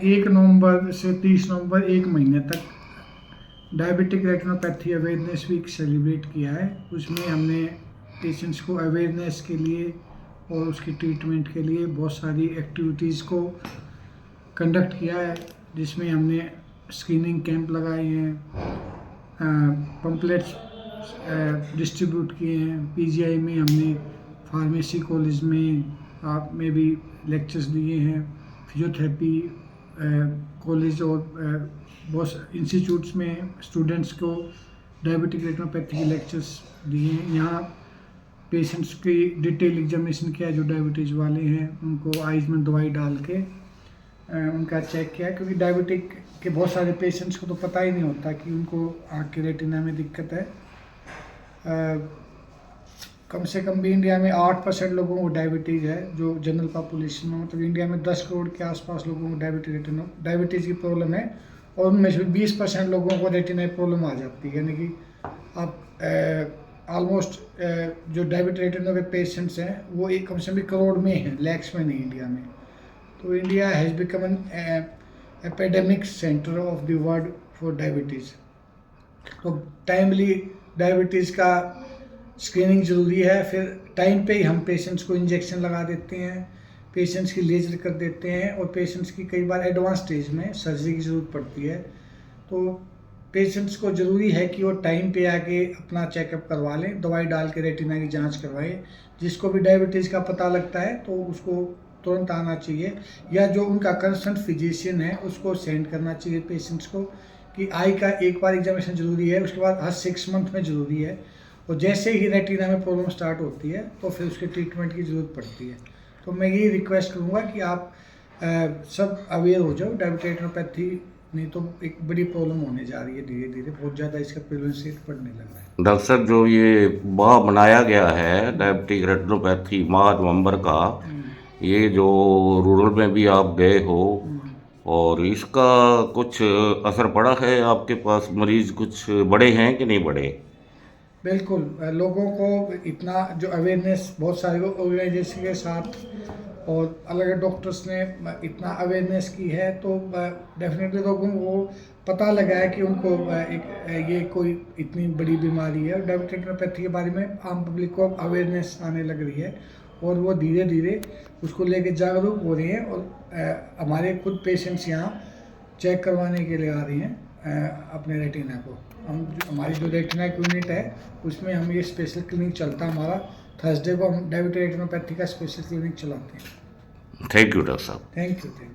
1 नवंबर से 30 नवंबर 1 महीने तक diabetic retinopathy awareness week celebrate किया है। उसमें हमने पेशेंट्स को अवेयरनेस के लिए और उसकी ट्रीटमेंट के लिए बहुत सारी एक्टिविटीज़ को कंडक्ट किया है, जिसमें हमने स्क्रीनिंग कैंप लगाए हैं, पम्पलेट्स डिस्ट्रीब्यूट किए हैं, पीजीआई में हमने फार्मेसी कॉलेज में भी लेक्चर्स दिए हैं, फिजियोथेरेपी कॉलेज और बहुत इंस्टीट्यूट्स में स्टूडेंट्स को डायबिटिक रेटिनोपैथी के लेक्चर्स दिए हैं। यहाँ पेशेंट्स की डिटेल एग्जामिनेशन किया है, जो डायबिटीज़ वाले हैं उनको आइज़ में दवाई डाल के उनका चेक किया, क्योंकि डायबिटिक के बहुत सारे पेशेंट्स को तो पता ही नहीं होता कि उनको आँख के रेटिना में दिक्कत है। कम से कम भी इंडिया में 8% लोगों को डायबिटीज़ है, जो जनरल पॉपुलेशन में, मतलब इंडिया में 10 करोड़ के आसपास लोगों को डायबिटीज़ की प्रॉब्लम है, और उनमें से 20% लोगों को रेटिना प्रॉब्लम आ जाती है। यानी कि आप ऑलमोस्ट जो डायबिटिक रेटिना के पेशेंट्स हैं वो एक कम से कम करोड़ में हैं, लैक्स में नहीं इंडिया में। तो India has become an epidemic centre of the world for diabetes. तो टाइमली डायबिटीज़ का स्क्रीनिंग ज़रूरी है। फिर टाइम पे ही हम पेशेंट्स को इंजेक्शन लगा देते हैं, पेशेंट्स की लेजर कर देते हैं, और पेशेंट्स की कई बार एडवांस स्टेज में सर्जरी की ज़रूरत पड़ती है। तो पेशेंट्स को ज़रूरी है कि वो टाइम पे आके अपना चेकअप करवा लें, दवाई डाल के रेटिना की जांच करवाएं। जिसको भी डायबिटीज़ का पता लगता है तो उसको तुरंत आना चाहिए, या जो उनका कंसर्न फिजिशियन है उसको सेंड करना चाहिए पेशेंट्स को कि आई का एक बार एग्जामिनेशन ज़रूरी है, उसके बाद हर 6 मंथ में ज़रूरी है, और जैसे ही रेटिना में प्रॉब्लम स्टार्ट होती है तो फिर उसके ट्रीटमेंट की ज़रूरत पड़ती है। तो मैं ये रिक्वेस्ट करूँगा कि आप सब अवेयर हो जाओ, डायबिटिक रेटिनोपैथी नहीं तो एक बड़ी प्रॉब्लम होने जा रही है, धीरे धीरे बहुत ज़्यादा इसका प्रेवलेंस रेट बढ़ने लगा है। डॉक्टर साहब, जो ये माह बनाया गया है डायबिटिक रेटिनोपैथी माह नवंबर का, ये जो रूरल में भी आप गए हो, और इसका कुछ असर पड़ा है आपके पास? मरीज कुछ बढ़े हैं कि नहीं बढ़े? बिल्कुल, लोगों को इतना जो अवेयरनेस बहुत सारे ऑर्गेनाइजेशन के साथ और अलग अलग डॉक्टर्स ने इतना अवेयरनेस की है, तो डेफिनेटली लोगों को पता लगा है कि उनको ये कोई इतनी बड़ी बीमारी है। डायबिटिक रेटिनोपैथी के बारे में आम पब्लिक को अवेयरनेस आने लग रही है, और वो धीरे धीरे उसको लेके जागरूक हो रहे हैं, और हमारे खुद पेशेंट्स यहाँ चेक करवाने के लिए आ रही हैं अपने रेटिना को। हमारी जो रेटिना यूनिट है उसमें हम ये स्पेशल क्लिनिक चलता है हमारा, थर्सडे को हम डायबिटिक रेटिनोपैथी का स्पेशल क्लिनिक चलाते हैं। थैंक यू डॉक्टर साहब। Thank you.